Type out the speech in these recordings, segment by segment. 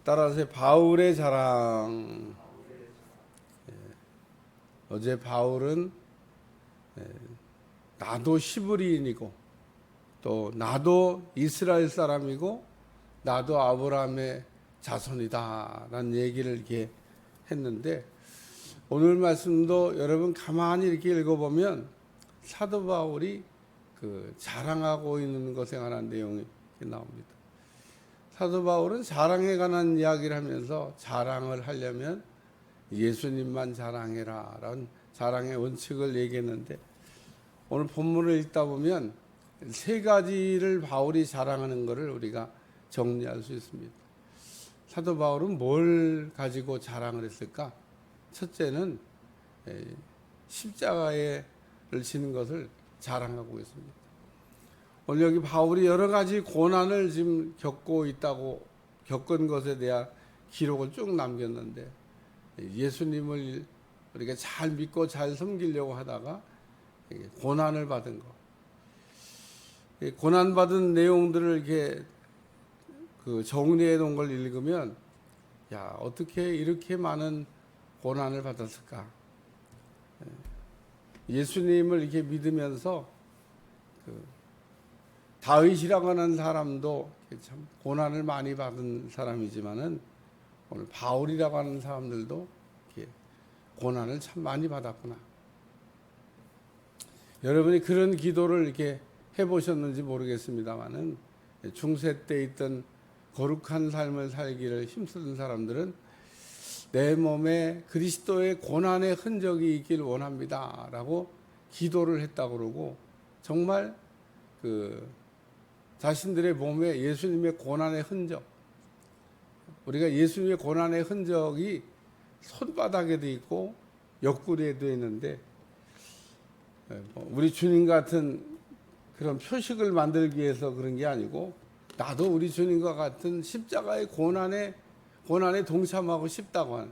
따라서 바울의 자랑. 어제 바울은 나도 히브리인이고 또 나도 이스라엘 사람이고 나도 아브라함의 자손이다라는 얘기를 이렇게 했는데, 오늘 말씀도 여러분 가만히 이렇게 읽어보면 사도 바울이 그 자랑하고 있는 것에 관한 내용이 나옵니다. 사도 바울은 자랑에 관한 이야기를 하면서 자랑을 하려면 예수님만 자랑해라 라는 자랑의 원칙을 얘기했는데, 오늘 본문을 읽다 보면 세 가지를 바울이 자랑하는 것을 우리가 정리할 수 있습니다. 사도 바울은 뭘 가지고 자랑을 했을까? 첫째는 십자가를 지는 것을 자랑하고 있습니다. 오늘 여기 바울이 여러 가지 고난을 지금 겪은 것에 대한 기록을 쭉 남겼는데, 예수님을 우리가 잘 믿고 잘 섬기려고 하다가 고난을 받은 것, 고난받은 내용들을 이렇게 정리해 놓은 걸 읽으면, 야, 어떻게 이렇게 많은 고난을 받았을까? 예수님을 이렇게 믿으면서 다윗이라고 하는 사람도 참 고난을 많이 받은 사람이지만은, 오늘 바울이라고 하는 사람들도 이렇게 고난을 참 많이 받았구나. 여러분이 그런 기도를 이렇게 해보셨는지 모르겠습니다만은, 중세 때 있던 거룩한 삶을 살기를 힘쓰는 사람들은 내 몸에 그리스도의 고난의 흔적이 있길 원합니다 라고 기도를 했다고 그러고, 정말 자신들의 몸에 예수님의 고난의 흔적, 우리가 예수님의 고난의 흔적이 손바닥에도 있고 옆구리에도 있는데, 우리 주님 같은 그런 표식을 만들기 위해서 그런 게 아니고, 나도 우리 주님과 같은 십자가의 고난에 동참하고 싶다고 하는,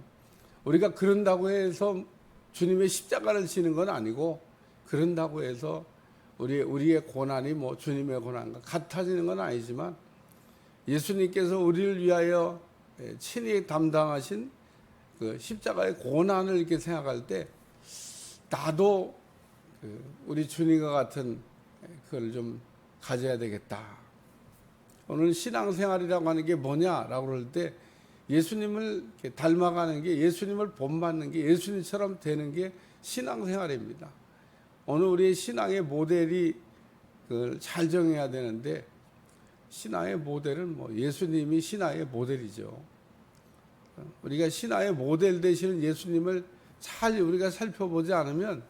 우리가 그런다고 해서 주님의 십자가를 지는 건 아니고, 그런다고 해서 우리의 고난이 뭐 주님의 고난과 같아지는 건 아니지만, 예수님께서 우리를 위하여 친히 담당하신 그 십자가의 고난을 이렇게 생각할 때, 나도 우리 주님과 같은 그걸 좀 가져야 되겠다. 오늘 신앙생활이라고 하는 게 뭐냐라고 그럴 때, 예수님을 닮아가는 게, 예수님을 본받는 게, 예수님처럼 되는 게 신앙생활입니다. 오늘 우리의 신앙의 모델이 그걸 잘 정해야 되는데, 신앙의 모델은 뭐 예수님이 신앙의 모델이죠. 우리가 신앙의 모델 되시는 예수님을 잘 우리가 살펴보지 않으면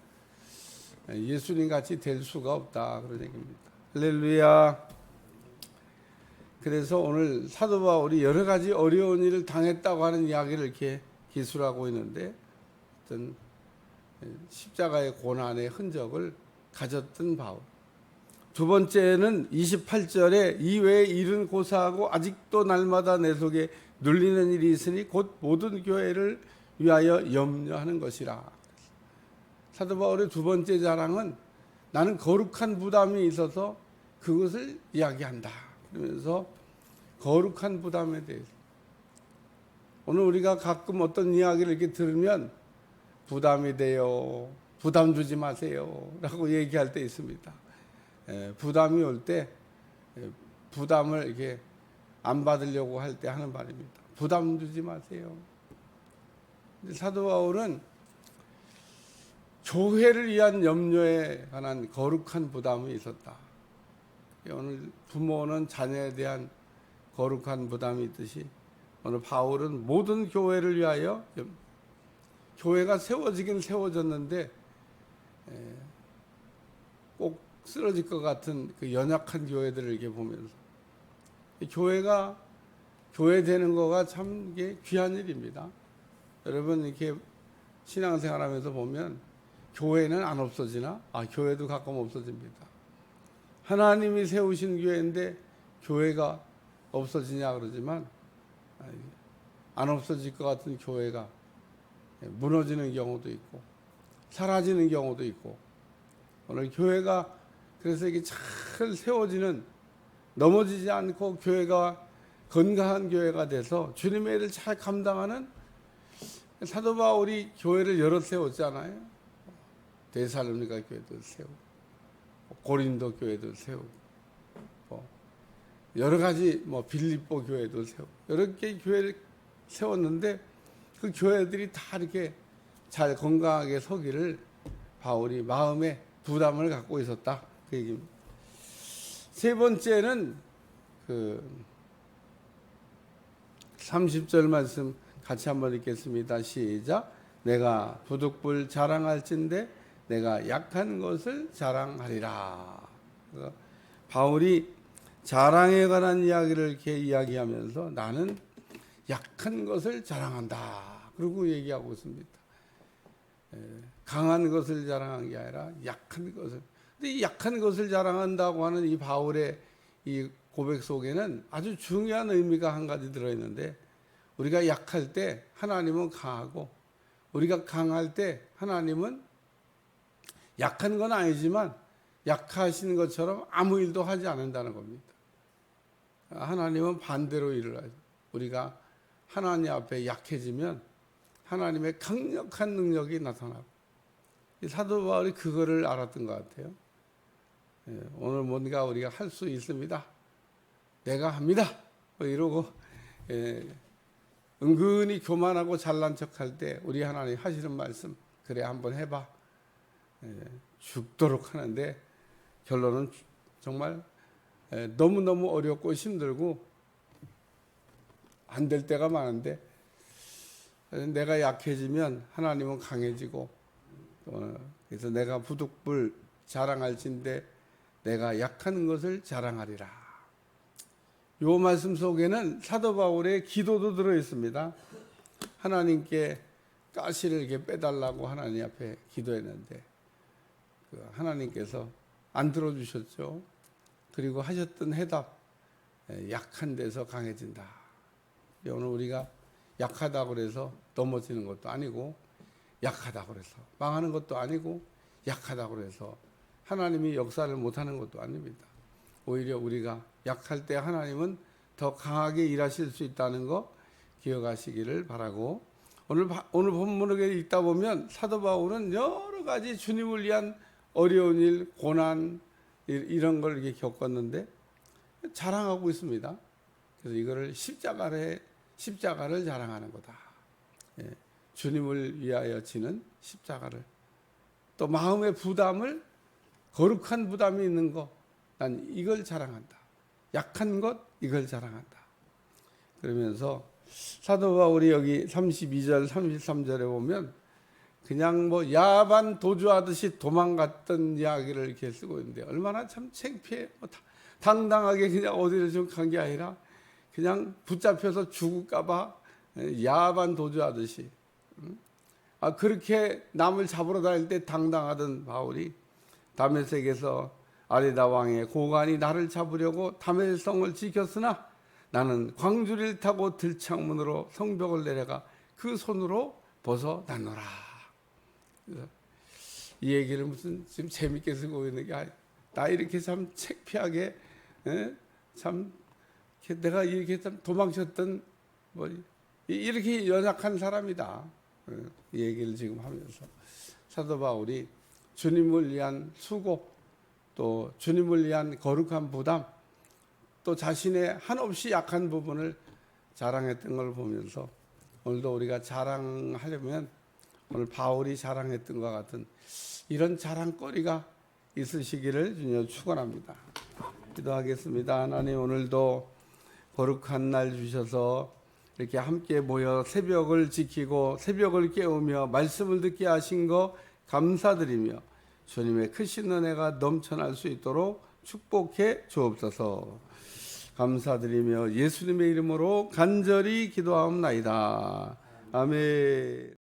예수님 같이 될 수가 없다, 그런 얘기입니다. 할렐루야. 그래서 오늘 사도 바울이 여러 가지 어려운 일을 당했다고 하는 이야기를 이렇게 기술하고 있는데, 어떤 십자가의 고난의 흔적을 가졌던 바울. 두 번째는 28절에 이외의 일은 고사하고 아직도 날마다 내 속에 눌리는 일이 있으니 곧 모든 교회를 위하여 염려하는 것이라. 사도 바울의 두 번째 자랑은 나는 거룩한 부담이 있어서 그것을 이야기한다. 그러면서 거룩한 부담에 대해서, 오늘 우리가 가끔 어떤 이야기를 이렇게 들으면 부담이 돼요, 부담 주지 마세요 라고 얘기할 때 있습니다. 부담이 올 때 부담을 이렇게 안 받으려고 할 때 하는 말입니다. 부담 주지 마세요. 사도 바울은 교회를 위한 염려에 관한 거룩한 부담이 있었다. 오늘 부모는 자녀에 대한 거룩한 부담이 있듯이, 오늘 바울은 모든 교회를 위하여, 교회가 세워지긴 세워졌는데 꼭 쓰러질 것 같은 그 연약한 교회들을 이렇게 보면서, 교회가 교회 되는 거가 참 이게 귀한 일입니다. 여러분 이렇게 신앙생활하면서 보면 교회는 안 없어지나? 교회도 가끔 없어집니다. 하나님이 세우신 교회인데 교회가 없어지냐 그러지만, 안 없어질 것 같은 교회가 무너지는 경우도 있고 사라지는 경우도 있고, 오늘 교회가 그래서 이게 잘 세워지는, 넘어지지 않고 교회가 건강한 교회가 돼서 주님의 일을 잘 감당하는 사도 바울이 교회를 여러 세웠잖아요. 데살로니가 교회도 세우고 고린도 교회도 세우고 여러 가지 빌립보 교회도 세우고 여러 개의 교회를 세웠는데 그 교회들이 다 이렇게 잘 건강하게 서기를 바울이 마음에 부담을 갖고 있었다. 그 얘기입니다. 세 번째는 30절 말씀 같이 한번 읽겠습니다. 시작. 내가 부득불 자랑할진대 내가 약한 것을 자랑하리라. 바울이 자랑에 관한 이야기를 이렇게 이야기하면서 나는 약한 것을 자랑한다. 그러고 얘기하고 있습니다. 강한 것을 자랑한 게 아니라 약한 것을. 근데 이 약한 것을 자랑한다고 하는 이 바울의 이 고백 속에는 아주 중요한 의미가 한 가지 들어있는데, 우리가 약할 때 하나님은 강하고 우리가 강할 때 하나님은 약한 건 아니지만 약하신 것처럼 아무 일도 하지 않는다는 겁니다. 하나님은 반대로 일을 하죠. 우리가 하나님 앞에 약해지면 하나님의 강력한 능력이 나타나고, 사도 바울이 그거를 알았던 것 같아요. 오늘 뭔가 우리가 할 수 있습니다. 내가 합니다. 이러고 은근히 교만하고 잘난 척할 때 우리 하나님 하시는 말씀, 그래 한번 해봐. 죽도록 하는데 결론은 정말 너무너무 어렵고 힘들고 안 될 때가 많은데, 내가 약해지면 하나님은 강해지고, 그래서 내가 부득불 자랑할진대 내가 약한 것을 자랑하리라. 요 말씀 속에는 사도 바울의 기도도 들어 있습니다. 하나님께 가시를 이렇게 빼달라고 하나님 앞에 기도했는데 하나님께서 안 들어주셨죠. 그리고 하셨던 해답, 약한 데서 강해진다. 오늘 우리가 약하다고 그래서 넘어지는 것도 아니고, 약하다고 그래서 망하는 것도 아니고, 약하다고 그래서 하나님이 역사를 못하는 것도 아닙니다. 오히려 우리가 약할 때 하나님은 더 강하게 일하실 수 있다는 거 기억하시기를 바라고, 오늘 본문을 읽다 보면 사도 바울은 여러 가지 주님을 위한 어려운 일, 고난 이런 걸 이렇게 겪었는데 자랑하고 있습니다. 그래서 이거를 십자가를 자랑하는 거다. 주님을 위하여 지는 십자가를, 또 마음의 부담을, 거룩한 부담이 있는 거, 난 이걸 자랑한다. 약한 것, 이걸 자랑한다. 그러면서 사도 바울이 여기 32절, 33절에 보면 그냥 야반 도주하듯이 도망갔던 이야기를 이렇게 쓰고 있는데, 얼마나 참 창피해. 당당하게 그냥 어디를 좀 간 게 아니라 그냥 붙잡혀서 죽을까봐 야반 도주하듯이, 그렇게 남을 잡으러 다닐 때 당당하던 바울이 다메섹에서 아레다 왕의 고관이 나를 잡으려고 다메섹성을 지켰으나 나는 광주리를 타고 들창문으로 성벽을 내려가 그 손으로 벗어났노라. 이 얘기를 무슨 지금 재밌게 쓰고 있는 게 아니라, 나 이렇게 참 창피하게, 참 내가 이렇게 참 도망쳤던 이렇게 연약한 사람이다. 이 얘기를 지금 하면서 사도 바울이 주님을 위한 수고, 또 주님을 위한 거룩한 부담, 또 자신의 한없이 약한 부분을 자랑했던 걸 보면서 오늘도 우리가 자랑하려면 오늘 바울이 자랑했던 것 같은 이런 자랑거리가 있으시기를 주님 축원합니다. 기도하겠습니다. 하나님, 오늘도 거룩한 날 주셔서 이렇게 함께 모여 새벽을 지키고 새벽을 깨우며 말씀을 듣게 하신 거 감사드리며 주님의 크신 은혜가 넘쳐날 수 있도록 축복해 주옵소서. 감사드리며 예수님의 이름으로 간절히 기도하옵나이다. 아멘.